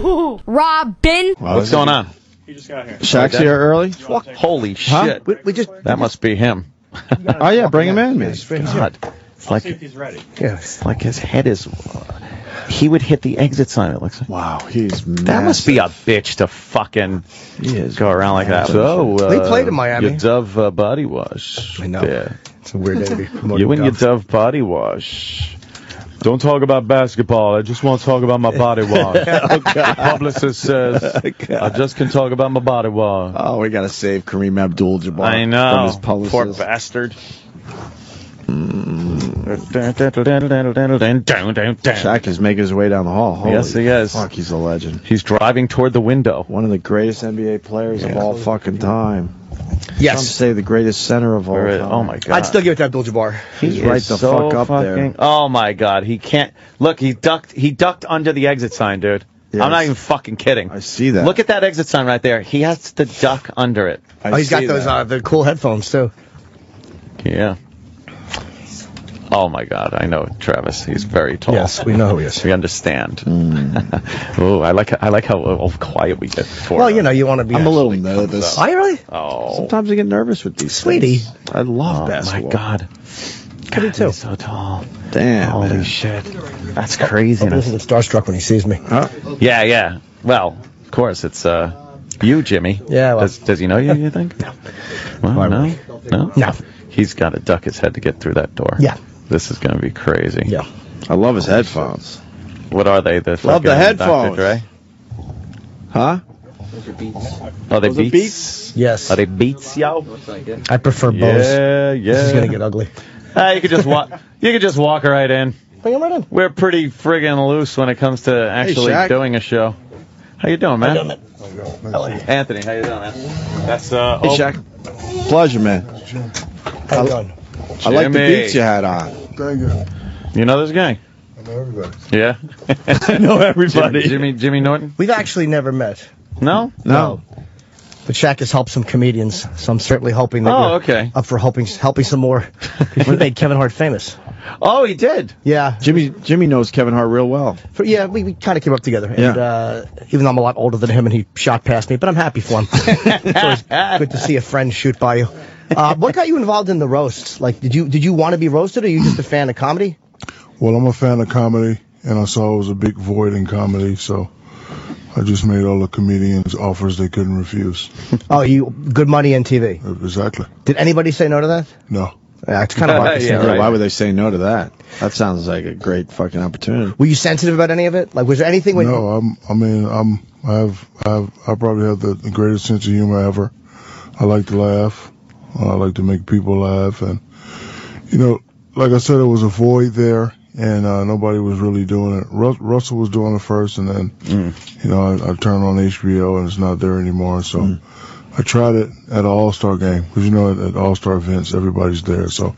HooHooHooRobin. What's going on? He just got here. Shaq's here early? Holy Shit. We just. That must be him. Oh yeah, bring him in, man. God. It's like, See if he's ready. Yeah. it's like his head is... he would hit the exit sign, it looks like. Wow, he's massive. That must be a bitch to fucking go around like that. So, They played in Miami. Your Dove body wash. I know. Yeah. It's a weird day to be promoting. You and your Dove. Dove body wash. Don't talk about basketball. I just want to talk about my body wash. The publicist says I just can talk about my body wash. Oh, we gotta save Kareem Abdul-Jabbar. I know. From his publicist. Poor bastard. Shaq is making his way down the hall. Holy Yes, he is. Fuck, he's a legend. He's driving toward the window. One of the greatest NBA players of all fucking time. Yes. Some say the greatest center of all time. Oh my God. I'd still give it to Abdul-Jabbar. He's He right is the so fuck up there. Oh my God. He can't. Look, he ducked under the exit sign, dude. Yes. I'm not even fucking kidding. I see that. Look at that exit sign right there. He has to duck under it. Oh, he's got those the cool headphones too. Yeah. Oh my God, I know Travis. He's very tall. Yes, we know who he is. We understand. Oh, I like how quiet we get. For, Well, you know, you want to be. I'm a little nervous. Are you really? Oh, Sometimes I get nervous with these Sweetie. things. I love basketball. my God. I do too. He's so tall. Damn. Holy man. shit. That's He craziness. doesn't get starstruck when he sees me. Huh? Yeah. Well, of course, it's you, Jimmy. Yeah, well. Does he know you? You think? No. Well, no. No. He's got to duck his head to get through that door. Yeah. This is going to be crazy. Yeah. I love his headphones. What are they? Love the headphones. Dr. Dre? Huh? Are they Those are beats? Beats? Yes. Are they beats, yo? I prefer Bose. Yeah. This is gonna get ugly. You could just walk. You could just walk right in. Bring him right in. We're pretty friggin' loose when it comes to actually Shaq. doing a show. How you doing, man? How you doing, Anthony, how you doing, man? That's Hey, Shaq. Pleasure, man. How you doing? I like the Jimmy. beats you had on. Thank you. You know this guy? I know everybody. Yeah. I know everybody. Jimmy Norton? We've actually never met. No? No. But Shaq has helped some comedians, so I'm certainly hoping that Oh, you're okay. up for helping some more. We made Kevin Hart famous. Oh, he did. Yeah. Jimmy knows Kevin Hart real well. Yeah, we kind of came up together. Yeah. And even though I'm a lot older than him and he shot past me, but I'm happy for him. It's always good to see a friend shoot by you. What got you involved in the roasts? Like, did you want to be roasted, or are you just a fan of comedy? Well, I'm a fan of comedy, and I saw it was a big void in comedy, so I just made all the comedians offers they couldn't refuse. Oh, you good money in TV. Exactly. Did anybody say no to that? No. Yeah, it's kind of hard to say. Yeah, Yeah, right. why would they say no to that? That sounds like a great fucking opportunity. Were you sensitive about any of it? Like, was there anything when? No, I probably have the greatest sense of humor ever. I like to laugh. I like to make people laugh, and you know, like I said, there was a void there, and nobody was really doing it. Russell was doing it first, and then you know, I turned on HBO, and it's not there anymore. So I tried it at an All-Star game, because you know, at All-Star events, everybody's there. So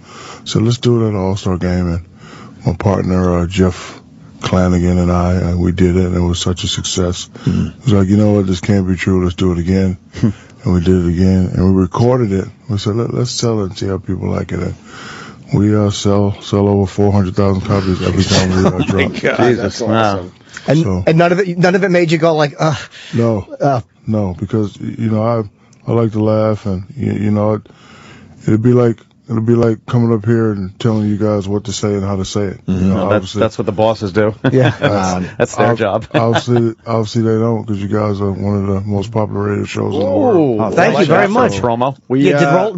let's do it at an All-Star game, and my partner Jeff Clanagan and I, we did it, and it was such a success. It was like, you know what, this can't be true. Let's do it again. And we did it again, and we recorded it. We said, let's sell it and see how people like it. And we sell over 400,000 copies every time we drop. Jesus, wow. And none of it made you go like, No, because you know I like to laugh, and you know it'd be like coming up here and telling you guys what to say and how to say it. You know, that's what the bosses do. Yeah. That's their job. obviously they don't, because you guys are one of the most popular radio shows in the world. Oh, thank you very much. Promo.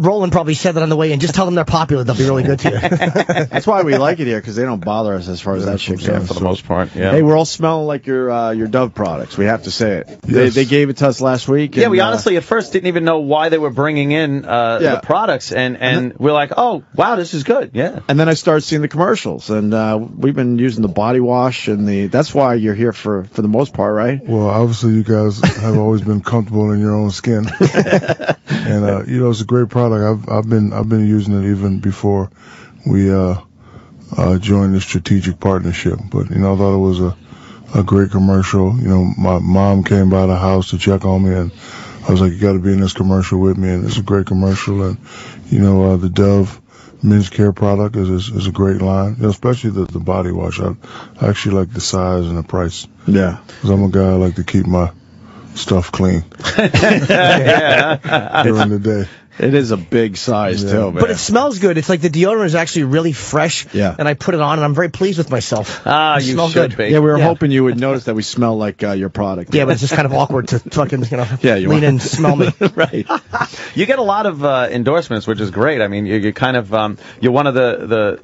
Roland probably said that on the way in. Just tell them they're popular. They'll be really good to you. That's why we like it here, because they don't bother us as far as that shit goes. For the most part, yeah. Hey, we're all smelling like your Dove products. We have to say it. Yes. They gave it to us last week. Yeah, and, we honestly at first didn't even know why they were bringing in the products, and we're like, oh, wow, this is good. Yeah. And then I started seeing the commercials, and we've been using the body wash and that's why you're here for the most part, right? Well, obviously you guys have always been comfortable in your own skin, and you know, it's a great product. I've been using it even before we joined the strategic partnership. But you know, I thought it was a great commercial. You know, my mom came by the house to check on me, and I was like, you got to be in this commercial with me, and it's a great commercial. And you know, the Dove men's care product is a great line, especially the body wash. I actually like the size and the price. Yeah. Because I'm a guy I like to keep my stuff clean during the day. It is a big size, too, man. But it smells good. It's like the deodorant is actually really fresh. Yeah. And I put it on, and I'm very pleased with myself. You smell should good. be. Yeah, we were hoping you would notice that we smell like your product. Yeah, but it's just kind of awkward to fucking, you lean want- in and smell me. Right. You get a lot of endorsements, which is great. I mean, you're kind of you're one of the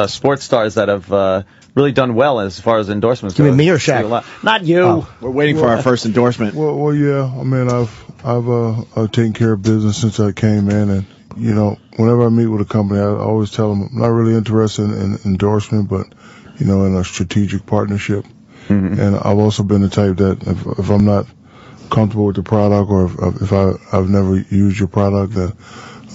sports stars that have really done well as far as endorsements go. You mean me or Shaq? Not you. Oh, we're waiting for our first endorsement. Well, yeah. I mean, I've taken care of business since I came in, and whenever I meet with a company, I always tell them I'm not really interested in endorsement, but in a strategic partnership. Mm-hmm. And I've also been the type that if I'm not comfortable with the product, or if I've never used your product, then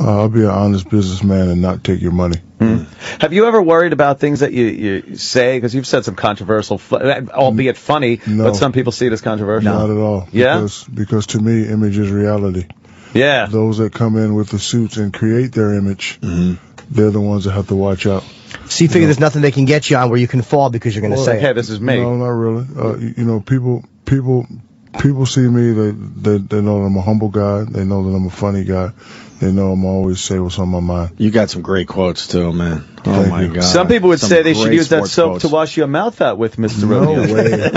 I'll be an honest businessman and not take your money. Mm. Have you ever worried about things that you say? Because you've said some controversial, albeit funny, but some people see it as controversial. Not at all. Yeah? Because to me, image is reality. Yeah. Those that come in with the suits and create their image, they're the ones that have to watch out. So you figure there's nothing they can get you on where you can fall because you're going to say it. Hey, this is me. No, not really. People see me, they know that I'm a humble guy. They know that I'm a funny guy. They know I'm always say what's on my mind. You got some great quotes, too, man. Oh, my God. Some people would say they should use that sports soap quotes to wash your mouth out with, Mr. No Rodeo. way.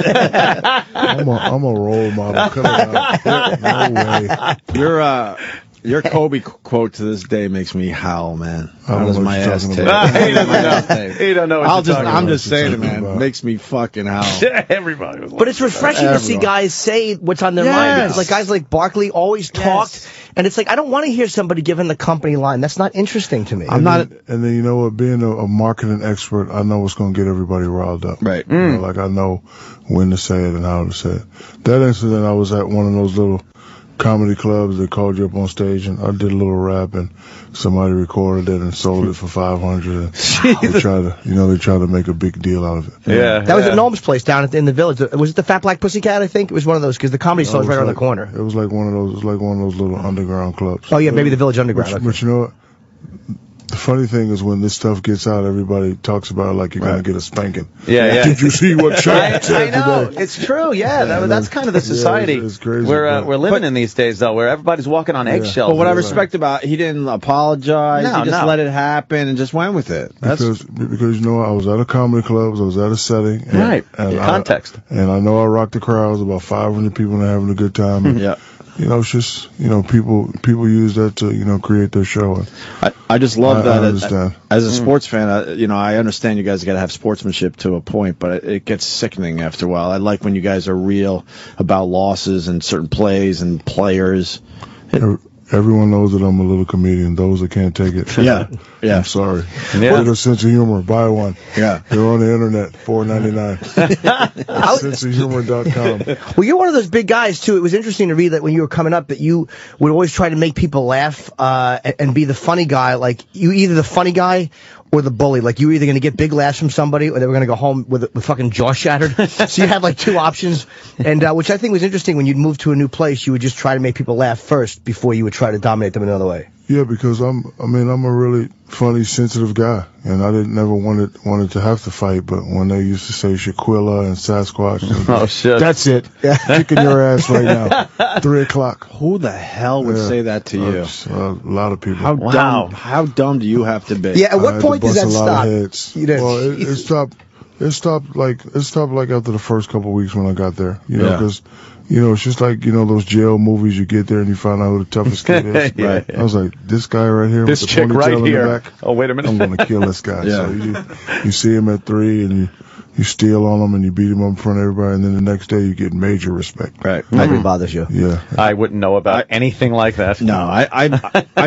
I'm a role model. Cut it out. No way. Your Kobe quote to this day makes me howl, man. I How don't does know my what you're ass talking taste? about. He don't know what you're talking I'm about. just saying it, man. about. Makes me fucking howl. Everybody was But it's refreshing to see guys say what's on their mind. Because like guys like Barkley always talked, and it's like I don't want to hear somebody giving the company line. That's not interesting to me. And then you know what? Being a marketing expert, I know what's going to get everybody riled up. Right. Like I know when to say it and how to say it. That incident, I was at one of those little comedy clubs that called you up on stage, and I did a little rap, and somebody recorded it and sold it for $500. And they try to make a big deal out of it. Yeah. That was at Noam's place down in the Village. Was it the Fat Black Pussycat? I think it was one of those because the comedy store was right around the corner. It was like one of those. It was like one of those little underground clubs. Oh yeah, maybe the Village Underground. But you know what? The funny thing is when this stuff gets out, everybody talks about it like you're going to get a spanking. Yeah. Did you see what Shaq said I know. today? It's true. Yeah. That's kind of the society it's crazy, we're living in these days, though, where everybody's walking on eggshells. But what I respect about he didn't apologize. No, he just let it happen and just went with it. Because I was at a comedy club, I was at a setting. And, Right. And Context. And I know I rocked the crowd. It was about 500 people and having a good time. And, Yeah. it's just, people use that to, create their show. And I just love that. I understand. As a sports fan, I understand you guys got to have sportsmanship to a point, but it gets sickening after a while. I like when you guys are real about losses and certain plays and players. Everyone knows that I'm a little comedian. Those that can't take it. Yeah. I'm sorry. Yeah. Get a sense of humor. Buy one. Yeah. They're on the internet. $4.99. senseofhumor.com. Well, you're one of those big guys too. It was interesting to read that when you were coming up that you would always try to make people laugh and be the funny guy. Like you either the funny guy or the bully. Like you were either going to get big laughs from somebody or they were going to go home with fucking jaw shattered. So you had like two options, and which I think was interesting. When you'd move to a new place, you would just try to make people laugh first before you would try to dominate them another way. Yeah, because I'm a really funny, sensitive guy, and I never wanted to have to fight. But when they used to say Shaquille and Sasquatch, Oh shit. that's it. Kicking your ass right now. 3:00. Who the hell would say that to you? A lot of people. How dumb do you have to be? Yeah. At what point does that a lot stop? of heads. You know, Well, it stopped. It stopped like after the first couple of weeks when I got there. Because it's just like those jail movies. You get there and you find out who the toughest kid is. Right. I was like, this guy right here, This with the chick ponytail right in here. the back, Oh, wait a minute. I'm gonna kill this guy. Yeah. So you see him at 3 and you steal on him and you beat him up in front of everybody, and then the next day you get major respect. Right. Nothing bothers you. Yeah. I wouldn't know about anything like that. No, I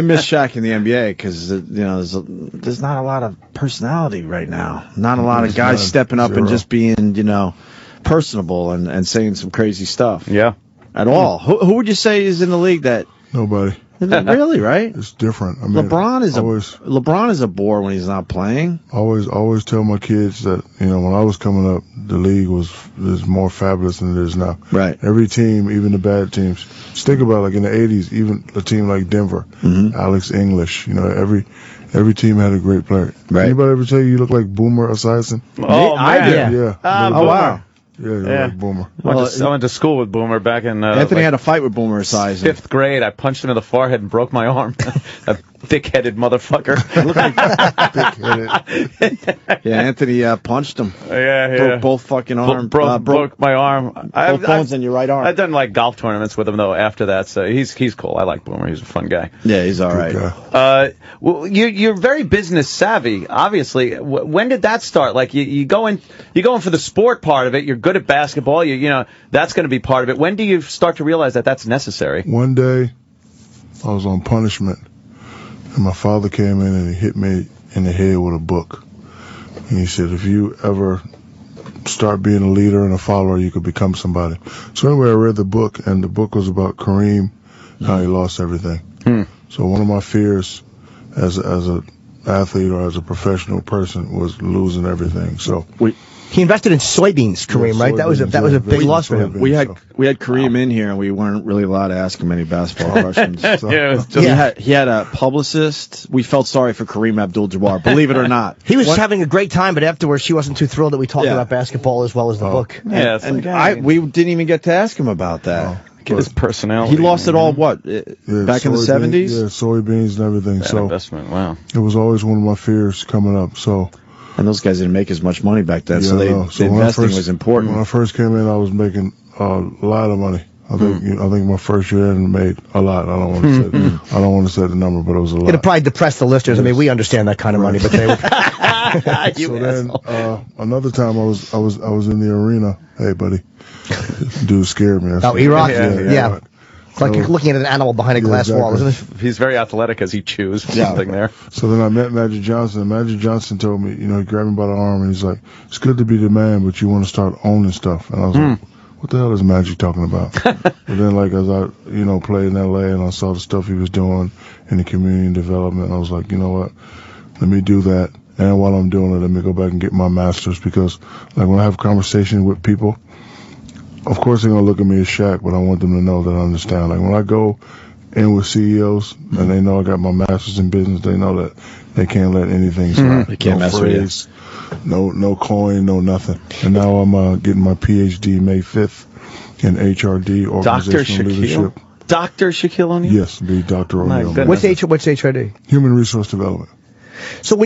miss Shaq in the NBA because there's not a lot of personality right now. Not a lot of guys stepping up and just being personable and saying some crazy stuff. Yeah. At all. Who would you say is in the league that? Nobody. Really, right? It's different. I mean, LeBron is a bore when he's not playing. Always tell my kids that, you know, when I was coming up, the league was more fabulous than it is now. Right. Every team, even the bad teams. Just think about it, like in the 80s, even a team like Denver, Alex English, you know, every team had a great player. Right. Anybody ever tell you look like Boomer Esiason? Oh, I did. Yeah. Oh, wow. Yeah, you look like Boomer. I went to school with Boomer back in Anthony had a fight with Boomer Esiason. 5th grade. I punched him in the forehead and broke my arm. A thick-headed motherfucker. Thick-headed. Yeah, Anthony punched him. Yeah. Broke both fucking arms. Broke my arm. Both bones in your right arm. I've done like golf tournaments with him though. After that, so he's cool. I like Boomer. He's a fun guy. Yeah, he's all right. Well, you're very business savvy. Obviously, when did that start? Like you go in for the sport part of it. You're good at basketball. You know that's going to be part of it. When do you start to realize that that's necessary? One day, I was on punishment, and my father came in and he hit me in the head with a book. And he said, if you ever start being a leader and a follower, you could become somebody. So anyway, I read the book, and the book was about Kareem, how he lost everything. So one of my fears as a athlete or as a professional person was losing everything. So he invested in soybeans, Kareem, right? That was a big loss for him. We had Kareem in here, and we weren't really allowed to ask him any basketball questions. So he had a publicist. We felt sorry for Kareem Abdul-Jabbar, believe it or not. He was having a great time, but afterwards she wasn't too thrilled that we talked about basketball as well as the book. Yeah, we didn't even get to ask him about that. His personality. He lost it all, back in the 70s? Yeah, soybeans and everything. Bad investment, wow. It was always one of my fears coming up. So, and those guys didn't make as much money back then, so the investing was important. When I first came in, I was making a lot of money. I think my first year I made a lot. I don't want to say the number, but it was a lot. It'll probably depress the listeners. Yes. I mean, we understand that kind of money, but they would. So then another time I was in the arena. Hey, buddy, dude scared me. Iraq. Yeah. It's like you're looking at an animal behind a glass wall, isn't it? He's very athletic as he chews something there. So then I met Magic Johnson, and Magic Johnson told me, he grabbed me by the arm, and he's like, it's good to be the man, but you want to start owning stuff. And I was like, what the hell is Magic talking about? But then, as I, played in L.A. and I saw the stuff he was doing in the community development, I was like, you know what? Let me do that. And while I'm doing it, let me go back and get my master's, because, when I have conversations with people, of course they're going to look at me as Shaq, but I want them to know that I understand. When I go in with CEOs and they know I got my master's in business, they know that they can't let anything slide. They can't mess with you. No coin, no nothing. And now I'm getting my PhD May 5th in HRD, organizational leadership. Dr. Shaquille O'Neal? Yes, the Dr. O'Neal. What's HRD? Human Resource Development. So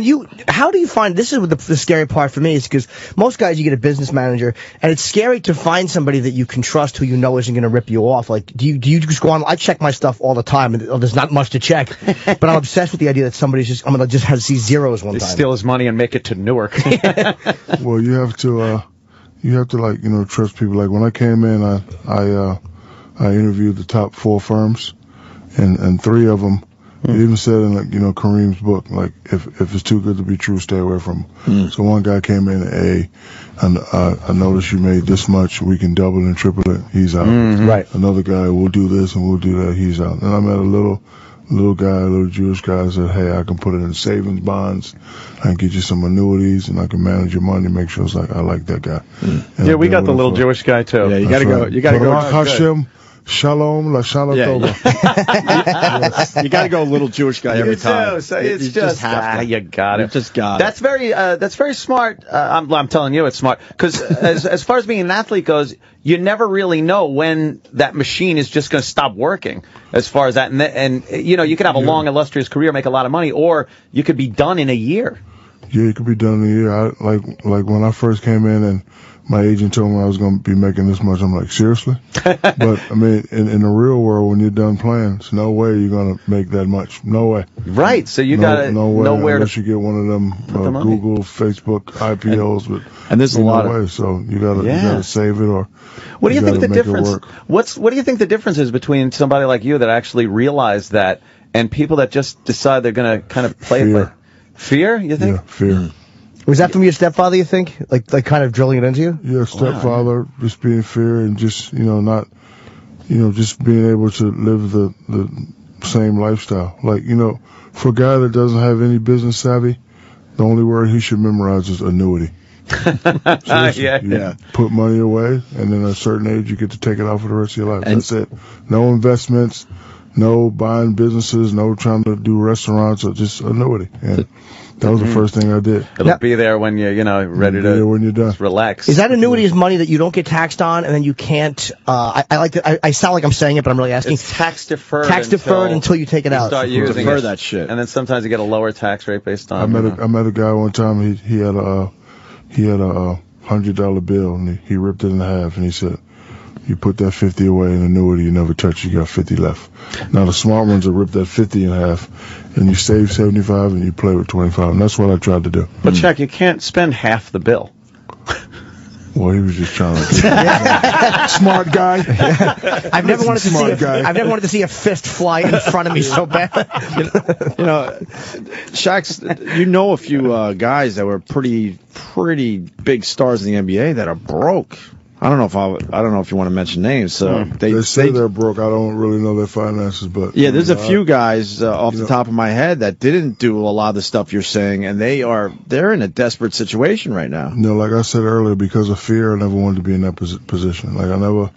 how do you find, this is the scary part for me, is because most guys, you get a business manager, and it's scary to find somebody that you can trust who you know isn't going to rip you off. Do you just go on? I check my stuff all the time, and there's not much to check, but I'm obsessed with the idea that I'm going to just have to see zeros one time. Steal his money and make it to Newark. Well, you have to trust people. When I came in, I interviewed the top 4 firms, and 3 of them, it even said in Kareem's book, if it's too good to be true, stay away from them. So one guy came in and I noticed you made this much, we can double and triple it, he's out. Right. Another guy, we'll do this and we'll do that, he's out. And I met a little Jewish guy that said, hey, I can put it in savings bonds, I can get you some annuities, and I can manage your money, make sure it's I like that guy. Yeah, we got the little Jewish guy too. Yeah, you gotta go. Hashem. Shalom, la shalom. You got to go little Jewish guy every time. So it's you just have to. You got it. You just got it. That's very smart. I'm telling you, it's smart, because as far as being an athlete goes, you never really know when that machine is just going to stop working. As far as that, and you could have a long, illustrious career, make a lot of money, or you could be done in a year. Yeah, you could be done in a year. Like when I first came in and my agent told me I was going to be making this much, I'm like, seriously? But, I mean, in the real world, when you're done playing, there's no way you're going to make that much. No way. Right. So you got to know where unless you get one of them Google, Facebook IPOs. And there's a lot of ways. So you got to save it, or what do you think the difference? What do you think the difference is between somebody like you that actually realized that and people that just decide they're going to kind of play it by fear? You think? Yeah, fear. Was that from your stepfather, you think? Like kind of drilling it into you? Yeah, stepfather, just being fear and just, just being able to live same lifestyle. Like, you know, for a guy that doesn't have any business savvy, the only word he should memorize is annuity. Yeah. Put money away, and then at a certain age, you get to take it out for the rest of your life. That's it. No investments, no buying businesses, no trying to do restaurants, or just annuity. And that was the first thing I did. It'll be there when you're, ready to when you're done. Relax. Is that annuity is money that you don't get taxed on, and then you can't? I like to. I sound like I'm saying it, but I'm really asking. It's tax deferred. Tax deferred until you take it out. Start using defer that shit, and then sometimes you get a lower tax rate based on. I met a guy one time. He had a $100 bill, and he ripped it in half, and he said, "You put that 50 away in annuity, you never touch it, you got 50 left." Now the smart ones will rip that 50 in half, and you save 75, and you play with 25, and that's what I tried to do. But Shaq, you can't spend half the bill. Well, he was just trying to smart guy. I've never wanted to see a fist fly in front of me so bad. Shaq's, a few guys that were pretty big stars in the NBA that are broke. I don't know if you want to mention names. So they say they're broke. I don't really know their finances, but there's a few guys off the top of my head that didn't do a lot of the stuff you're saying, and they're in a desperate situation right now. Like I said earlier, because of fear, I never wanted to be in that position. Like I never.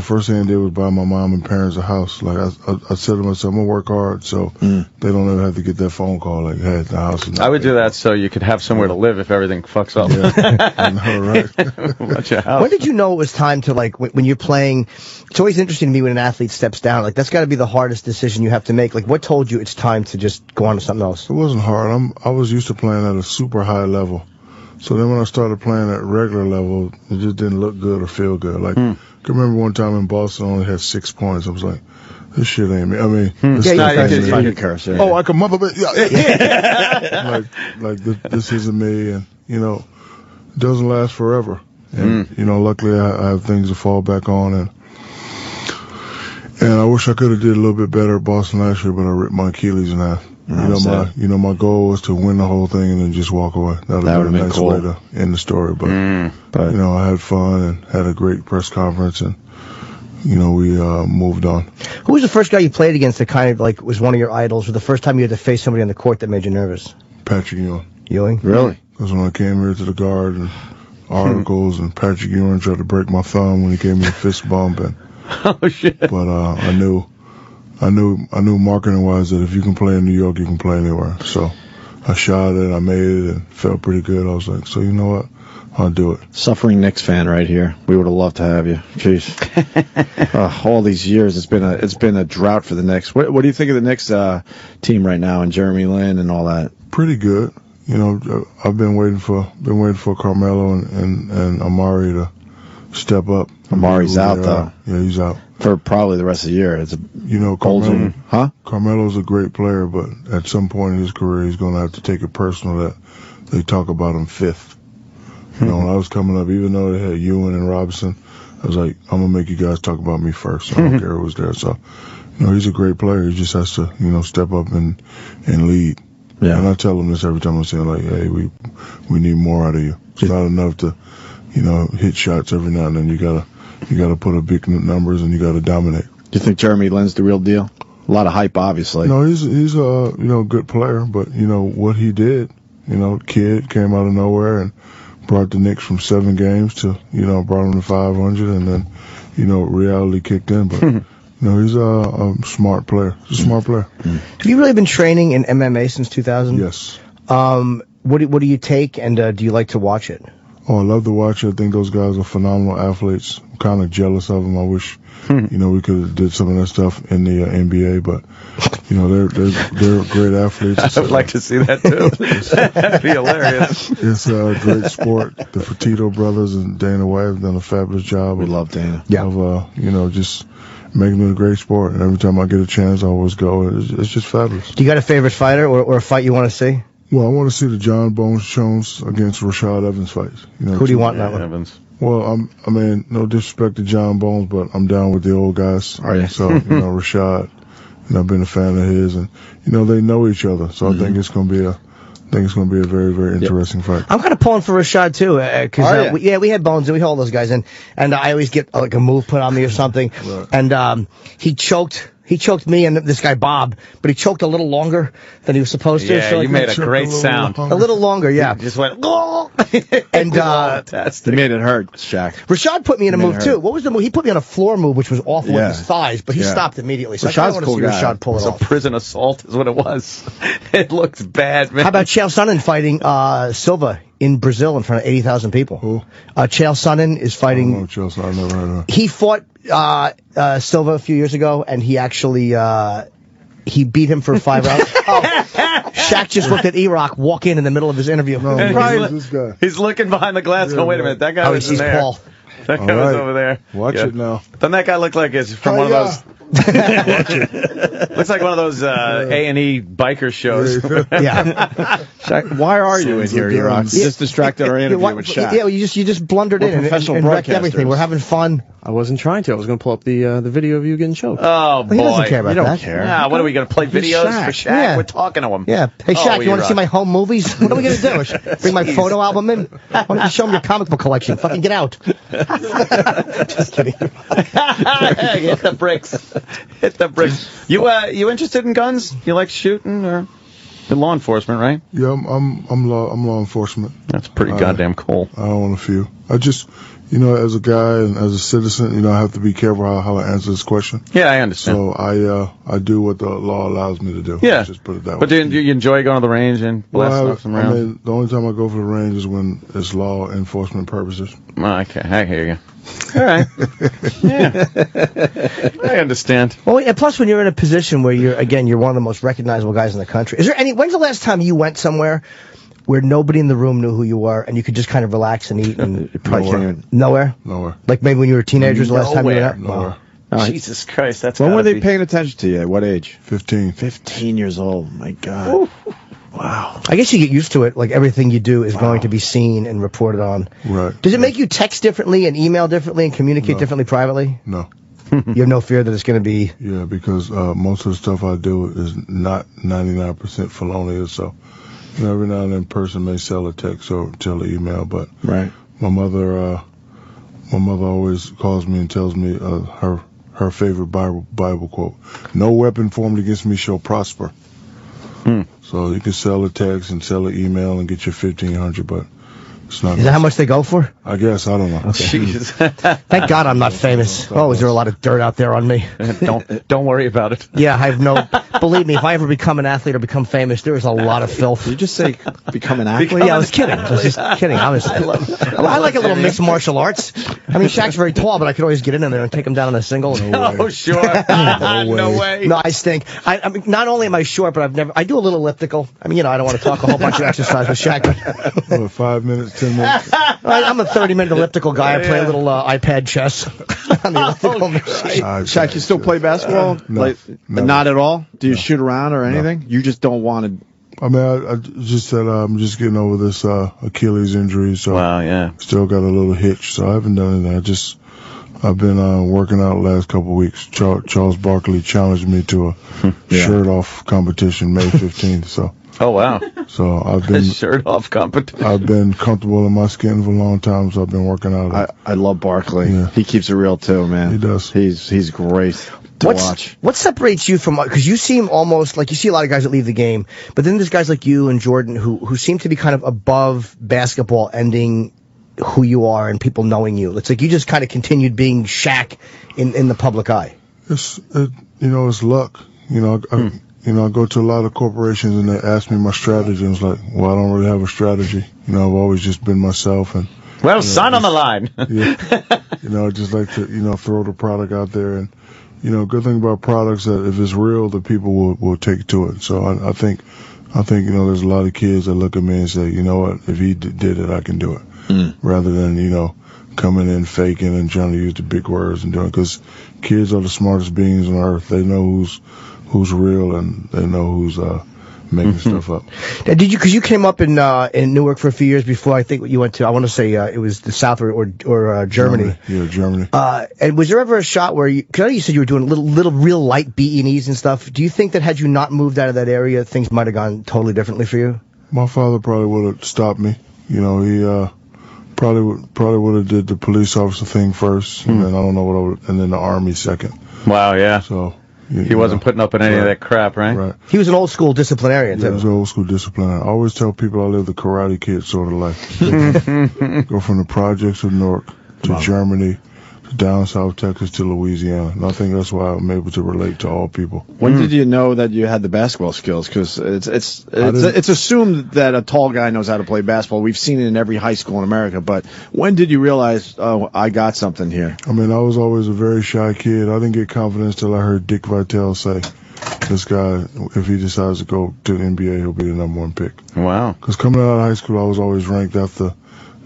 First thing I did was buy my mom and parents a house. Like I said to myself, I'm gonna work hard, so they don't ever have to get that phone call like, "Hey, the house is." I would do that so you could have somewhere to live if everything fucks up. Yeah, I know, right? When did you know it was time to, like, when you're playing? It's always interesting to me when an athlete steps down. Like, that's got to be the hardest decision you have to make. Like, what told you it's time to just go on to something else? It wasn't hard. I was used to playing at a super high level. So then when I started playing at regular level, it just didn't look good or feel good. Like, I can remember one time in Boston, I only had 6 points. I was like, this shit ain't me. I mean, I can mother, this isn't me. And, it doesn't last forever. And, luckily I have things to fall back on. And I wish I could have did a little bit better at Boston last year, but I ripped my Achilles in half. My goal was to win the whole thing and then just walk away. That would have been a nice way to end the story. But, I had fun and had a great press conference, and, we moved on. Who was the first guy you played against that kind of, like, was one of your idols, or the first time you had to face somebody on the court that made you nervous? Patrick Ewing. Ewing? Really? Because when I came here to the Guard and articles, and Patrick Ewing tried to break my thumb when he gave me a fist bump. And, oh, shit. But I knew marketing wise that if you can play in New York, you can play anywhere. So I shot it, I made it, and felt pretty good. I was like, so you know what? I'll do it. Suffering Knicks fan right here. We would have loved to have you. Jeez. All these years, it's been a drought for the Knicks. What do you think of the Knicks team right now, and Jeremy Lin and all that? Pretty good. I've been waiting for Carmelo and Amari to step up. Amari's out though. Yeah, he's out for probably the rest of the year. It's Carmelo's a great player, but at some point in his career, he's going to have to take it personal that they talk about him fifth. When I was coming up, even though they had Ewing and Robinson, I was like, I'm gonna make you guys talk about me first. I don't care who was there. So, he's a great player. He just has to, step up and lead. Yeah. And I tell him this every time I say, like, hey, we need more out of you. It's not enough to, hit shots every now and then. You gotta put up big numbers, and you gotta dominate. Do you think Jeremy Lin's the real deal? A lot of hype, obviously. No, he's a good player, but what he did, kid came out of nowhere and brought the Knicks from 7 games to brought them to 500, and then reality kicked in. But he's a smart player. He's a smart player. Have you really been training in MMA since 2000? Yes. What do you take, and do you like to watch it? Oh, I love to watch it. I think those guys are phenomenal athletes. I'm kind of jealous of them. I wish, we could have did some of that stuff in the NBA, but, they're great athletes. I would like to see that, too. That'd be hilarious. It's a great sport. The Fertitta brothers and Dana White have done a fabulous job. We love Dana. Of, just making it a great sport. And every time I get a chance, I always go. It's just fabulous. Do you got a favorite fighter or a fight you want to see? Well, I want to see the John Bones Jones against Rashad Evans fight. Who do you want in that one? Evans. Well, no disrespect to John Bones, but I'm down with the old guys. Are you? So, Rashad, I've been a fan of his, and they know each other. So I think it's going to be a very, very interesting fight. I'm kind of pulling for Rashad too, because we had Bones and we had all those guys, and I always get like a move put on me or something, right. And he choked He choked me and this guy Bob, but he choked a little longer than he was supposed to. Yeah, so you made a great sound. A little longer, yeah. You just went, and fantastic. You made it hurt, Shaq. Rashad put me in a move too. What was the move? He put me on a floor move, which was awful with his thighs, but he stopped immediately. So I want to see Rashad pull it off. A prison assault is what it was. It looks bad, man. How about Chael Sonnen fighting Silva in Brazil in front of 80,000 people? Who? Chael Sonnen is fighting. I don't know Chael Sonnen. I've never heard of him. He fought Silva a few years ago, and he actually he beat him for 5 rounds. Shaq just looked at E-Rock walk in the middle of his interview. No, this guy. He's looking behind the glass going, wait a minute, that guy was in there. Paul. That guy was over there. Watch it now. Doesn't that guy look like it's from one of those... Looks like one of those A&E biker shows. Yeah. Shaq, why are you in here, E-Rock? You just distracted our interview with Shaq. Yeah, you just blundered in and wrecked everything. We're having fun. I wasn't trying to. I was going to pull up the video of you getting choked. Oh, boy. He doesn't care about that. You don't care. Yeah, what are we going to play videos for Shaq? Yeah. We're talking to him. Yeah. Hey, Shaq, you want to see my home movies? What are we going to do? Bring my photo album in? Why don't you show them your comic book collection? Fucking get out. Just kidding. Hit the bricks. Hit the bricks. You interested in guns? You like shooting or in law enforcement, right? Yeah, I'm law enforcement. That's pretty goddamn cool. I own a few. I just, as a guy and as a citizen, I have to be careful how I answer this question. Yeah, I understand. So I do what the law allows me to do. Yeah. Let's just put it that way. But do you enjoy going to the range and blasting some rounds? I mean, the only time I go for the range is when it's law enforcement purposes. Okay, I hear you. All right. Yeah. I understand. Well, and plus when you're in a position where you're one of the most recognizable guys in the country. When's the last time you went somewhere where nobody in the room knew who you were and you could just kind of relax and eat and Nowhere? Like maybe when you were teenagers the last time you were out? Nowhere. Jesus Christ, that's when were they paying attention to you? At what age? 15. 15 years old. My God. Ooh. Wow. I guess you get used to it. Like everything you do is going to be seen and reported on. Right. Does it make you text differently and email differently and communicate differently privately? No. You have no fear that it's going to be... Yeah, because most of the stuff I do is not 99% felonious. So, every now and then a person may sell a text or tell an email, but my mother always calls me and tells me her favorite Bible quote: "No weapon formed against me shall prosper." So you can sell a text and sell an email and get your 1,500, but it's not. Is that how much they go for? I guess. I don't know. Okay. Jesus. Thank God I'm not famous. Oh, is there a lot of dirt out there on me? Don't worry about it. Yeah, I have no. Believe me, if I ever become an athlete or become famous, there is a lot of filth. Did you just say become an athlete? Yeah, I was kidding. I was just kidding. Honestly, I like a little mixed martial arts. I mean, Shaq's very tall, but I could always get in there and take him down on a single. Oh, sure. No way. No, I stink. I mean, not only am I short, but I do a little elliptical. I mean, I don't want to talk a whole bunch of exercise with Shaq. But 5 minutes, 10 minutes. I'm a 30-minute elliptical guy. I play a little iPad chess on the elliptical machine. Shaq, you still play basketball? No, not at all? Do you shoot around or anything? You just don't want to... I mean, I just said I'm just getting over this Achilles injury, so still got a little hitch, so I haven't done anything. I've been working out the last couple of weeks. Charles Barkley challenged me to a shirt-off competition May 15th, so... Oh, wow. So I've been... shirt-off competition. I've been comfortable in my skin for a long time, so I've been working out. I love Barkley. Yeah. He keeps it real, too, man. He does. He's great to watch. What separates you from... Because you seem almost... Like, you see a lot of guys that leave the game, but then there's guys like you and Jordan who seem to be kind of above basketball ending who you are and people knowing you. It's like you just kind of continued being Shaq in the public eye. It's luck. I go to a lot of corporations and they ask me my strategy, and it's like, well, I don't really have a strategy. I've always just been myself. And well, sign on the line. I just like to, throw the product out there. And, good thing about products that if it's real, the people will take to it. So I think, there's a lot of kids that look at me and say, you know what, if he did it, I can do it. Rather than, coming in faking and trying to use the big words and doing it. Because kids are the smartest beings on earth. They know who's real and they know who's making stuff up. Did you? Because you came up in Newark for a few years before. I think you went to. I want to say it was the South or Germany. Yeah, Germany. And was there ever a shot where you? Because I know you said you were doing little real light B&Es and stuff. Do you think that had you not moved out of that area, things might have gone totally differently for you? My father probably would have stopped me. He probably would have did the police officer thing first, and then I don't know and then the Army second. Wow, yeah. So He wasn't putting up with any of that crap, right? Right. He was an old school disciplinarian, too. He was an old school disciplinarian. I always tell people I live the Karate Kid sort of life. Go from the projects of Newark to Germany to down South Texas to Louisiana. And I think that's why I'm able to relate to all people. When did you know that you had the basketball skills? Because it's assumed that a tall guy knows how to play basketball. We've seen it in every high school in America. But when did you realize, oh, I got something here? I mean, I was always a very shy kid. I didn't get confidence till I heard Dick Vitale say, this guy, if he decides to go to the NBA, he'll be the #1 pick. Wow. Because coming out of high school, I was always ranked after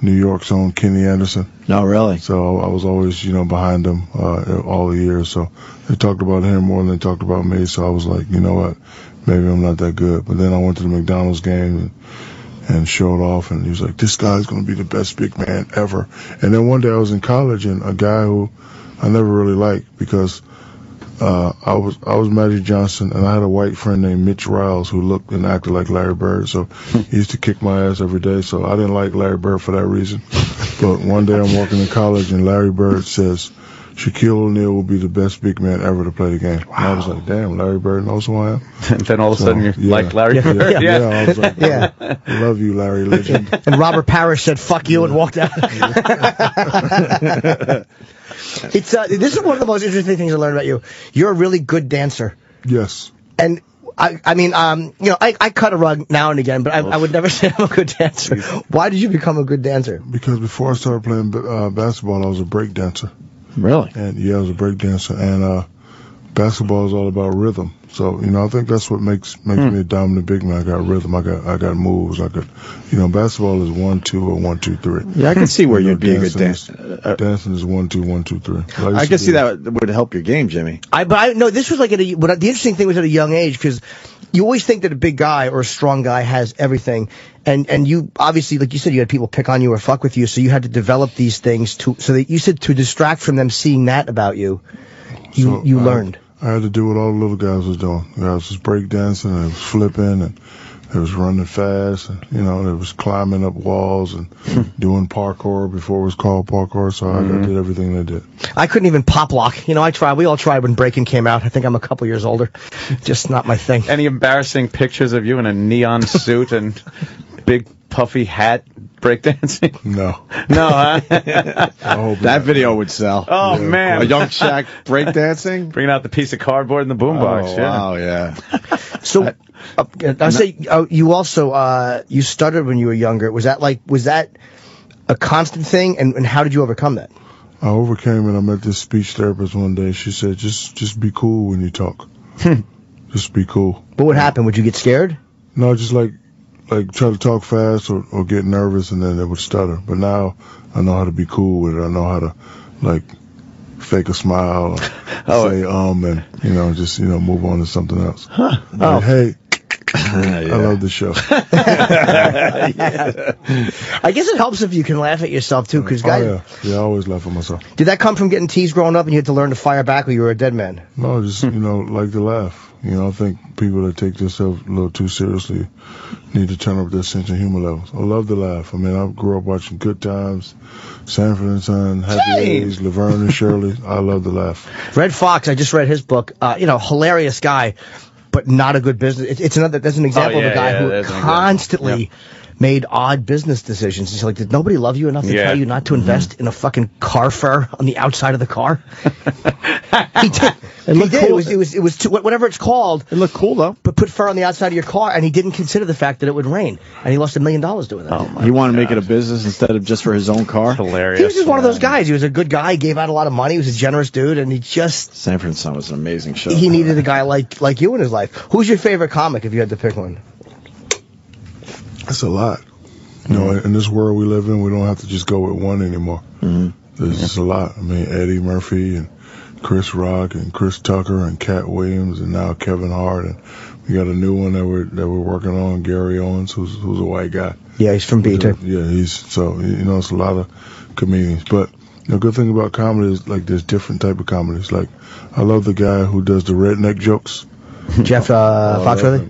New York's own Kenny Anderson. No, really? So I was always, behind him all the years. So they talked about him more than they talked about me. So I was like, you know what, maybe I'm not that good. But then I went to the McDonald's game and showed off, and he was like, this guy's going to be the best big man ever. And then one day I was in college, and a guy who I never really liked because I was Magic Johnson, and I had a white friend named Mitch Riles who looked and acted like Larry Bird. So he used to kick my ass every day. So I didn't like Larry Bird for that reason. But one day I'm walking in college, and Larry Bird says, Shaquille O'Neal will be the best big man ever to play the game. Wow. And I was like, damn, Larry Bird knows who I am. And then all of a sudden you like Larry Bird. Yeah, I was like, love you, Larry Legend. And Robert Parrish said, fuck you, and walked out. This is one of the most interesting things I learned about you. You're a really good dancer. Yes. And I cut a rug now and again, but I would never say I'm a good dancer. Why did you become a good dancer? Because before I started playing basketball, I was a break dancer. Really? And I was a break dancer, and basketball is all about rhythm. So, I think that's what makes me a dominant big man. I got rhythm, I got moves, basketball is 1, 2, or 1, 2, 3. Yeah, I can see where you'd be a good dancer. Dancing is 1, 2, 1, 2, 3. I can see that would help your game, Jimmy. No, this was like the interesting thing was at a young age, because you always think that a big guy or a strong guy has everything. And you, obviously, like you said, you had people pick on you or fuck with you, so you had to develop these things so that you said to distract from them seeing that about you, you learned. I had to do what all the little guys was doing. Guys was breakdancing, and it was flipping, and it was running fast, and, it was climbing up walls and doing parkour before it was called parkour, so I did everything they did. I couldn't even pop lock. I tried. We all tried when breaking came out. I think I'm a couple years older. Just not my thing. Any embarrassing pictures of you in a neon suit and big puffy hat breakdancing? No. No, huh? That video would sell. Oh, yeah, man. A young Shaq breakdancing? Bringing out the piece of cardboard in the boombox. Oh, wow, yeah. So, I say, you also, you stuttered when you were younger. Was that a constant thing? And how did you overcome that? I overcame it. I met this speech therapist one day. She said, just be cool when you talk. Just be cool. But what happened? Would you get scared? No, just like try to talk fast or get nervous, and then it would stutter. But now I know how to be cool with it. I know how to fake a smile, or say and just move on to something else. Huh. Like, hey, I love the show. I guess it helps if you can laugh at yourself too, because guys. I always laugh at myself. Did that come from getting teased growing up, and you had to learn to fire back, or you were a dead man? No, just like to laugh. I think people that take themselves a little too seriously need to turn up their sense of humor levels. I love to laugh. I mean, I grew up watching Good Times, Sanford and Son, Happy Days, Laverne and Shirley. I love to laugh. Red Fox, I just read his book. Hilarious guy, but not a good business. That's an example of a guy who constantly made odd business decisions. He's like, did nobody love you enough to tell you not to invest in a fucking car fur on the outside of the car? He did. Cool. It was whatever it's called. It looked cool though. But put fur on the outside of your car, and he didn't consider the fact that it would rain, and he lost $1 million doing that. Oh my! He wanted to make it a business instead of just for his own car. Hilarious. He was just one of those guys. He was a good guy. He gave out a lot of money. He was a generous dude, and he just Sanford and Son was an amazing show. He needed a guy like you in his life. Who's your favorite comic if you had to pick one? That's a lot. In this world we live in, we don't have to just go with one anymore. There's just a lot. I mean, Eddie Murphy and Chris Rock and Chris Tucker and Cat Williams and now Kevin Hart, and we got a new one that we're working on, Gary Owens, who's a white guy. Yeah, he's from Beater. Yeah, it's a lot of comedians. But the good thing about comedy is there's different type of comedies. Like I love the guy who does the redneck jokes. Jeff Foxworthy.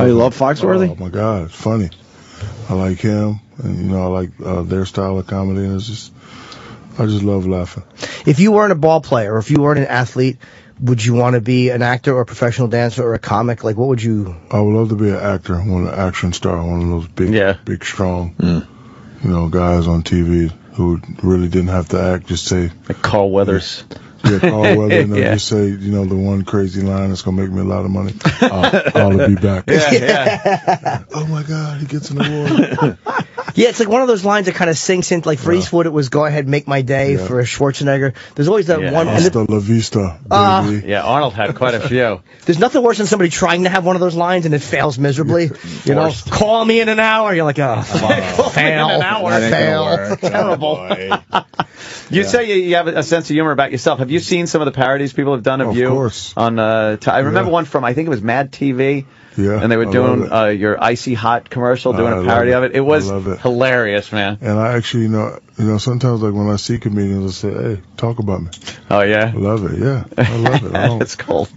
You love Foxworthy? Oh my God, it's funny. I like him, and I like their style of comedy, and I just love laughing. If you weren't a ball player, or if you weren't an athlete, would you want to be an actor or a professional dancer or a comic? Like, what would you? I would love to be an actor, one of the action star, one of those big, strong, guys on TV who really didn't have to act, just say. Like Carl Weathers. Yeah, Carl Weathers, just say, the one crazy line that's going to make me a lot of money. I'll be back. Yeah. Oh, my God, he gets an award. Yeah, it's like one of those lines that kind of sinks into, like, for Eastwood, it was go ahead, make my day. For Schwarzenegger, there's always that one. Hasta la vista, baby. Yeah, Arnold had quite a few. There's nothing worse than somebody trying to have one of those lines and it fails miserably. Call me in an hour. You're like, oh, fail. In an hour. Fail. Terrible. You say you have a sense of humor about yourself. Have you seen some of the parodies people have done of you? Of course. On I remember one from, I think it was Mad TV. Yeah. And they were doing your Icy Hot commercial, doing a parody of it. It was hilarious, man. And I actually, sometimes like when I see comedians, I say, hey, talk about me. Oh, yeah? I love it, yeah. I love it. It's cool.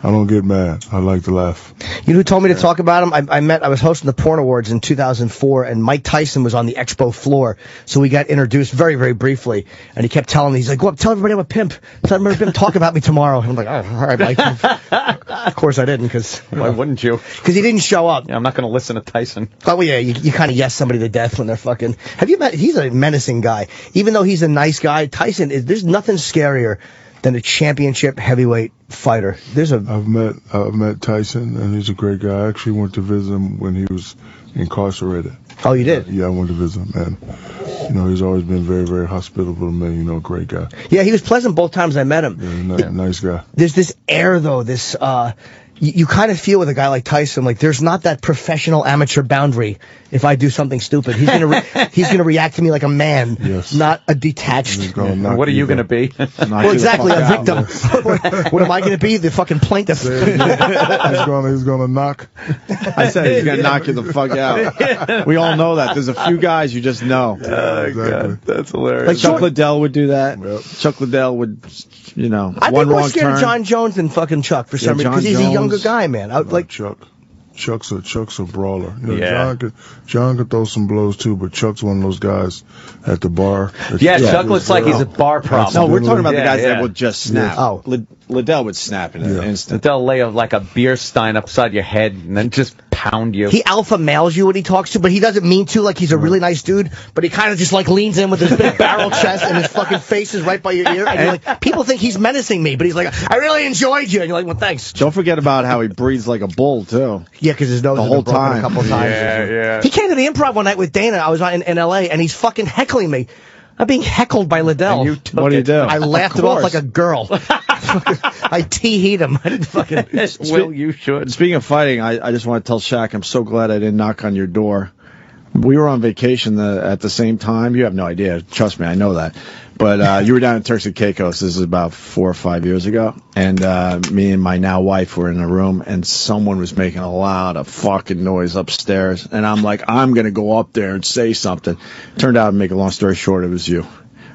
I don't get mad. I like to laugh. You know who told me to talk about him? I was hosting the Porn Awards in 2004, and Mike Tyson was on the expo floor, so we got introduced very, very briefly, and he kept telling me, he's like, go up, tell everybody I'm a pimp. Tell everybody I'm a pimp, talk about me tomorrow. And I'm like, oh, all right, Mike. Of course I didn't, because... Why wouldn't you? Because he didn't show up. Yeah, I'm not going to listen to Tyson. Oh, yeah, you kind of yes somebody to death when they're fucking... Have you met... He's a menacing guy. Even though he's a nice guy, Tyson, there's nothing scarier than a championship heavyweight fighter. I've met Tyson, and he's a great guy. I actually went to visit him when he was incarcerated. Oh, you did? Yeah, I went to visit him, and he's always been very, very hospitable to me. Great guy. Yeah, he was pleasant both times I met him. Yeah, nice guy. There's this air, though, you kind of feel with a guy like Tyson, like there's not that professional amateur boundary. If I do something stupid, he's gonna react to me like a man, not a detached. What are you gonna be? Well, exactly, a victim. What am I gonna be? The fucking plaintiff. He's gonna knock. I said he's gonna knock you the fuck out. We all know that. There's a few guys you just know. Exactly. God, that's hilarious. Like Chuck Liddell would do that. Yep. Chuck Liddell would, I'd be more scared of John Jones than fucking Chuck for some reason, because he's a younger guy, man. Chuck's a brawler. John could throw some blows too, but Chuck's one of those guys at the bar. Chuck looks like he's a bar problem. No, we're talking about the guys that would just snap. Oh, Liddell would snap in an instant. Liddell lay like a beer stein upside your head and then just pound you. He alpha males you when he talks to, but he doesn't mean to. Like, he's a really nice dude, but he kind of just like leans in with his big barrel chest and his fucking face is right by your ear. And you're like, people think he's menacing me, but he's like, I really enjoyed you. And you're like, well, thanks. Don't forget about how he breathes like a bull too. Yeah, because his nose the has whole been broken time. a couple times. Yeah. He came to the Improv one night with Dana. I was in L.A. and he's fucking heckling me. I'm being heckled by Liddell. What do you do? I laughed it off like a girl. I tee-heed him. I didn't fucking... Well, you should. Speaking of fighting, I just want to tell Shaq, I'm so glad I didn't knock on your door. We were on vacation at the same time. You have no idea. Trust me, I know that. But you were down in Turks and Caicos. This is about 4 or 5 years ago. And me and my now wife were in a room, and someone was making a lot of fucking noise upstairs. And I'm like, I'm going to go up there and say something. Turned out, to make a long story short, it was you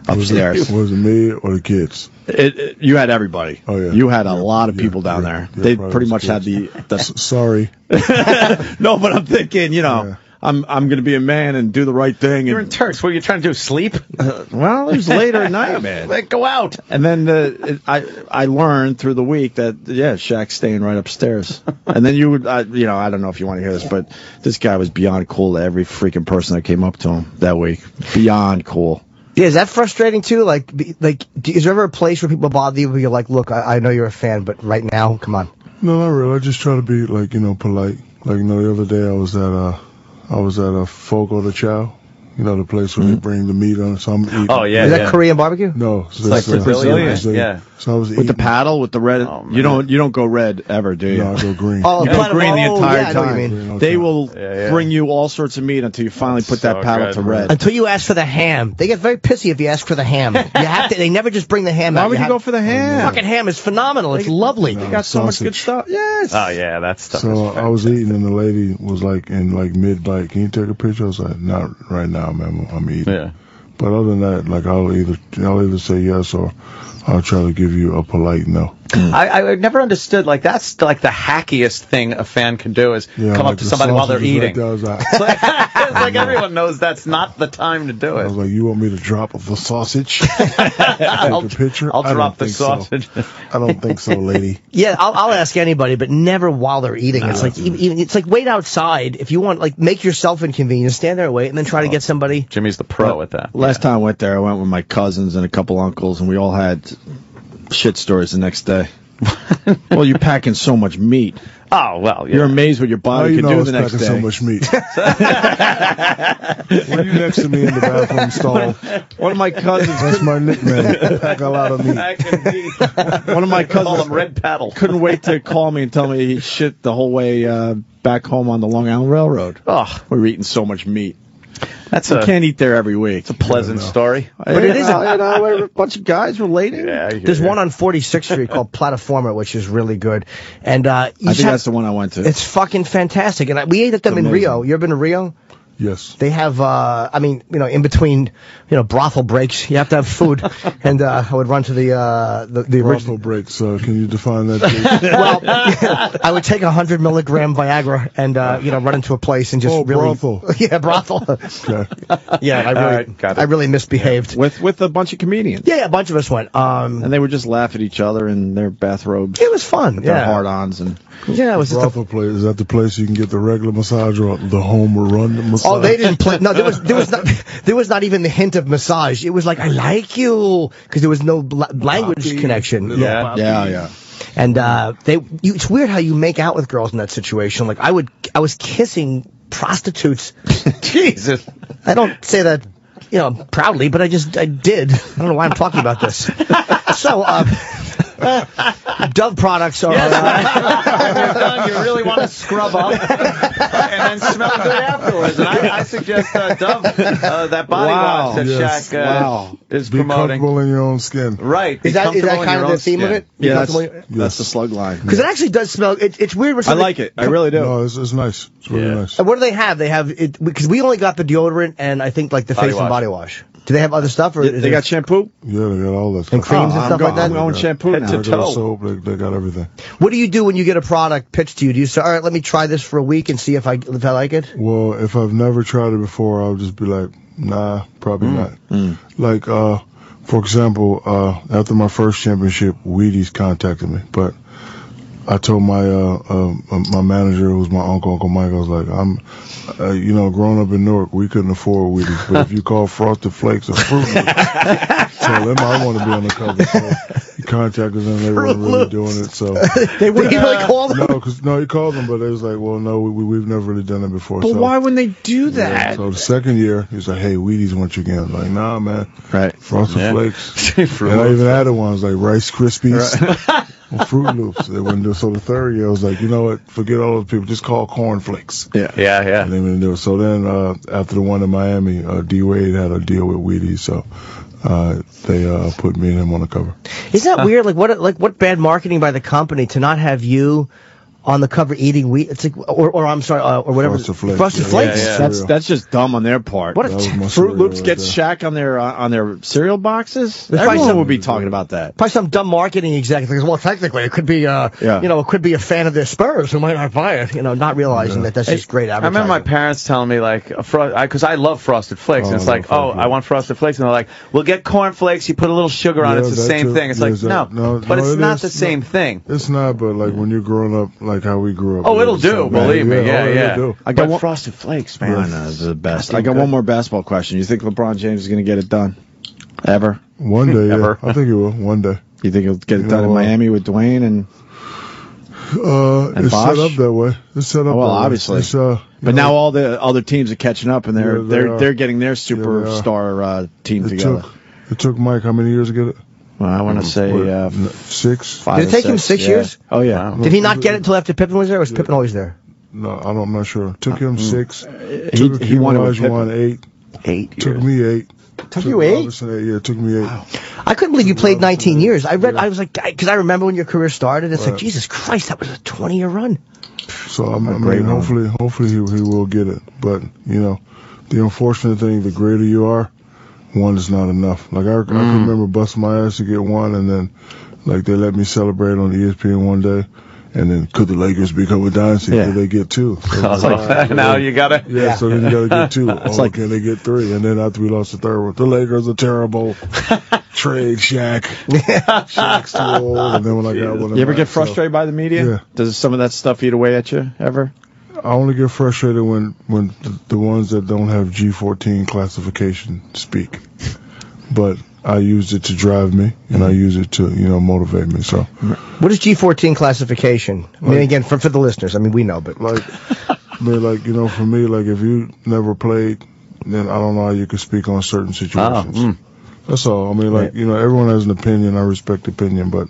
upstairs. Was it me or the kids? You had everybody. Oh, yeah. You had a lot of people down there. They pretty much had the Sorry. No, but I'm thinking, I'm going to be a man and do the right thing. You're in Turks. What are you trying to do? Sleep? Well, it was later at night, man. Go out. And then I learned through the week that Shaq's staying right upstairs. And then you would, I don't know if you want to hear this, but this guy was beyond cool to every freaking person that came up to him that week. Beyond cool. Yeah, is that frustrating too? Like, is there ever a place where people bother you where you're like, look, I know you're a fan, but right now, come on. No, not really. I just try to be polite. Like, the other day I was at a Fogo de Chao, the place where they bring the meat on. So I'm eating. Oh, yeah. Is that Korean barbecue? No. It's like Brazilian. Yeah. So I was with the paddle, with the red. Oh, you don't go red ever, do you? No, I go green. Oh, you go green the entire time. Green. They will bring you all sorts of meat until you finally put that paddle to red. Until you ask for the ham. They get very pissy if you ask for the ham. You have to. They never just bring the ham out. Why would you go for the ham? Fucking ham is phenomenal. It's lovely. They got so much good stuff. Yes. Oh, yeah, that stuff. So I was eating, and the lady was in mid-bite. Can you take a picture? I was like, not right now, man. I'm eating. Yeah. But other than that, I'll either say yes or I'll try to give you a polite no. I never understood, that's like the hackiest thing a fan can do is come up to somebody while they're eating. Right It's like everyone knows that's not the time to do I was it. like, you want me to drop the sausage? Take a picture? I'll I don't drop the think so. sausage. I don't think so, lady. Yeah, I'll ask anybody, but never while they're eating. It's like it's like wait outside if you want. Like make yourself inconvenient, stand there and wait, and then try to get somebody. Jimmy's the pro at that. Last time I went there, I went with my cousins and a couple uncles, and we all had shit stories the next day. Well, you're packing so much meat. Oh, well, yeah. You're amazed what your body can do the next day. So much meat. Were you next to me in the bathroom stall? One of my cousins. That's my nickname. Pack a lot of meat. One of my cousins. Call him Red Paddle. Couldn't wait to call me and tell me he shit the whole way back home on the Long Island Railroad. Oh, we were eating so much meat. You can't eat there every week. It's a pleasant story. But it is a bunch of guys related. Yeah, there's one on 46th Street called Plataforma, which is really good. And I think that's the one I went to. It's fucking fantastic. And we ate at them in Rio. You ever been to Rio? Yes. They have, I mean, you know, in between, you know, brothel breaks, you have to have food. And I would run to the brothel original breaks. Can you define that? Well, I would take 100 milligram Viagra and you know, run into a place and just really brothel. Yeah, brothel. Okay. Yeah, I really misbehaved with a bunch of comedians. Yeah, a bunch of us went. And they would just laugh at each other in their bathrobes. It was fun. Their hard-ons and. Yeah, it was just brothel place. Is that the place you can get the regular massage or the home run massage? Oh, they didn't play. No, there was not even the hint of massage. It was like, I like you, because there was no language connection. Yeah. And it's weird how you make out with girls in that situation. Like I was kissing prostitutes. Jesus. I don't say that, you know, proudly, but I did. I don't know why I'm talking about this. So, Dove products are. Yes, when you're done, you really want to scrub up and then smell good afterwards. And I suggest Dove, that body wash that Shaq is Be promoting. Comfortable in your own skin. Right. Is that kind of the theme of it? Yeah, that's the slug line. Because it actually does smell. It's weird. I like it. I really do. No, it's nice. It's really nice. And what do they have? They have it because we only got the deodorant and I think like the face and body wash. Do they have other stuff? Or they got shampoo? Yeah, they got all that stuff. And creams and stuff like that? I'm going shampoo head now. to toe. Soap, they got everything. What do you do when you get a product pitched to you? Do you say, all right, let me try this for a week and see if I like it? Well, if I've never tried it before, I'll just be like, nah, probably not. Like, for example, after my first championship, Wheaties contacted me, but I told my my manager, who was my Uncle Mike, I was like, you know, growing up in Newark, we couldn't afford Wheaties, but if you call Frosted Flakes or Fruit Loops, tell them I want to be on the cover. So he contacted them, they weren't really doing it, so. They wouldn't really call them? No, he called them, but they was like, well, no, we've never really done it before. But why wouldn't they do that? Yeah, so the second year, he was like, hey, Wheaties want you again. I was like, nah, man. Right. Frosted Flakes. And I even added ones like Rice Krispies. Right. Or Fruit Loops. They wouldn't do it. So the third year, I was like, you know what? Forget all those people. Just call Corn Flakes. Yeah. And they wouldn't do it. So then, after the one in Miami, D. Wade had a deal with Wheaties. So, they, put me and him on the cover. Isn't that weird? What bad marketing by the company to not have you on the cover eating wheat? It's like, or I'm sorry, or whatever. Frosted Flakes. Yeah. That's just dumb on their part. What a Fruit Loops gets Shaq on their cereal boxes. Everyone would be talking about that. Probably some dumb marketing executive. Well, technically, it could be, you know, it could be a fan of their Spurs who might not buy it. You know, not realizing that that's just great advertising. I remember my parents telling me like, because I love Frosted Flakes, and it's like, I want Frosted Flakes, and they're like, we'll get Corn Flakes. You put a little sugar on it. It's the same thing. It's like, no, but it's not the same thing. It's not, but like when you're growing up, like how we grew up. Oh, it'll do. Believe me. Yeah. I got Frosted Flakes, man. I know, it's the best. I got one more basketball question. You think LeBron James is going to get it done? Ever? One day, yeah. I think he will. One day. You think he'll get it done in Miami with Dwayne and it's Bosh? set up that way. It's set up. Well, that obviously. But now all the other teams are catching up, and they're getting their superstar team together. It took Mike how many years to get it? Well, I want to say 6. 5 Did it take him 6 years? Oh yeah. Did he not get it until after Pippen was there, or was Pippen always there? No, I'm not sure. It took him 6. He won it with Pippen. Won 8. 8 Took me 8. Took you 8? Yeah, it took me 8. Wow. I couldn't believe you played 19 years. I was like, because I remember when your career started. It's like, Jesus Christ, that was a 20-year run. So I mean, hopefully he will get it. But you know, the unfortunate thing, the greater you are, one is not enough. Like I can remember busting my ass to get one, and then like they let me celebrate on ESPN one day, And then could the Lakers become a dynasty? Could they get 2? So now you gotta. Yeah, so then you gotta get 2. Can they get 3? And then after we lost the third one, the Lakers are terrible. Trade Shaq. Shaq's too old. And then when I got one, you ever get frustrated by the media? Yeah. Does some of that stuff eat away at you ever? I only get frustrated when the ones that don't have G14 classification speak. But I use it to drive me, and I use it to, motivate me. So, what is G14 classification? I mean, again, for the listeners, I mean, we know, but for me, if you never played, then I don't know how you could speak on certain situations. That's all. I mean, everyone has an opinion. I respect opinion, but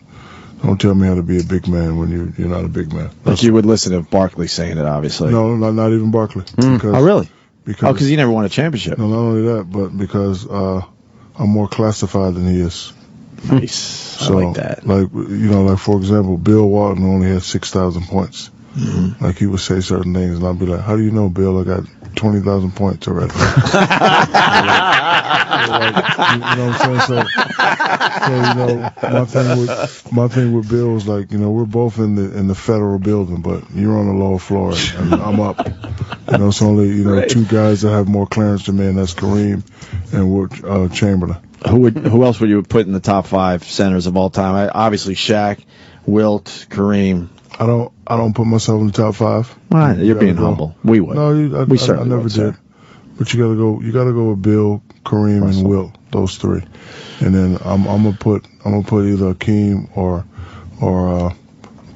don't tell me how to be a big man when you're not a big man. Like you would listen to Barkley saying it, obviously. No, not even Barkley. Oh, really? Because he never won a championship. No, not only that, but because I'm more classified than he is. Nice. So, I like that. For example, Bill Walton only had 6,000 points. Mm-hmm. Like, he would say certain things, and I'd be like, how do you know, Bill? I got 20,000 points already. You know what I'm saying? So my thing with Bill was like, we're both in the federal building, but you're on the lower floor, and I'm up. It's only, two guys that have more clearance than me, and that's Kareem and Wilt Chamberlain. Who else would you put in the top 5 centers of all time? Obviously Shaq, Wilt, Kareem. I don't put myself in the top 5. Well, you're being humble. We would. No, I never would, did. Sir. But you gotta go with Bill, Kareem, and Wilt. Those 3, and then I'm gonna put either Akeem or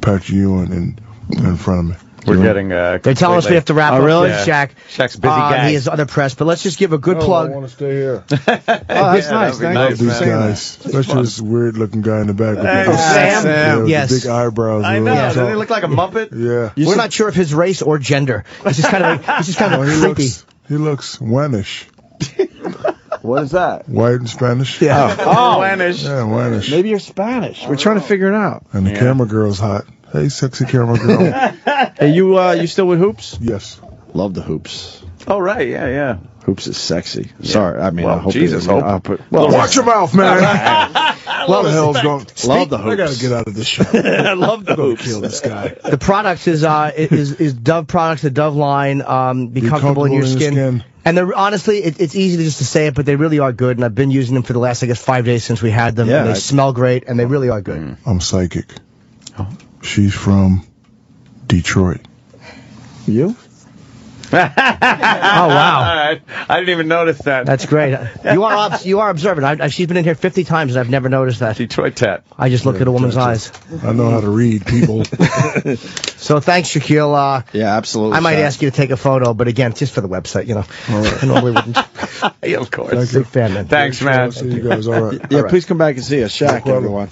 Patrick Ewing in front of me. We're getting. They're telling us we have to wrap up. Really? Yeah. Shaq's busy guy. He has other press, but let's just give a good plug. I want to stay here. That's nice. Thank you. These guys, especially this weird-looking guy in the back. Sam. Yes. With the big eyebrows. I know. Doesn't he look like a Muppet? Yeah. We're not sure of his race or gender. He's just kind of creepy. He looks Wanish. What is that? White and Spanish. Yeah. Wanish. Yeah, Wanish. Maybe you're Spanish. We're trying to figure it out. And the camera girl's hot. Hey, sexy camera girl. Hey, you still with Hoops? Yes. Love the Hoops. Oh, right. Yeah. Hoops is sexy. Yeah. Sorry, I mean, well, I hope Jesus, Hope. Watch your mouth, man. Well, the hell's going? Love the Hoops. I gotta get out of this show. I love the Hoops. Kill this guy. The products is Dove products, the Dove line. Be comfortable in your skin. And they're honestly, it's easy just to say it, but they really are good. And I've been using them for the last, 5 days since we had them. Yeah, and they smell great, and they really are good. I'm psychic. Oh. She's from Detroit. You? Oh wow! I didn't even notice that. That's great. You are observant. She's been in here 50 times, and I've never noticed that. Detroit tat. I just look at a woman's eyes. I know how to read people. So thanks, Shaquille. Yeah, absolutely. I might ask you to take a photo, but again, just for the website, All right. I normally wouldn't. Yeah, of course. Big fan, man. Thanks, man. See you guys. All right. Yeah, please come back and see us. Shaq, everyone.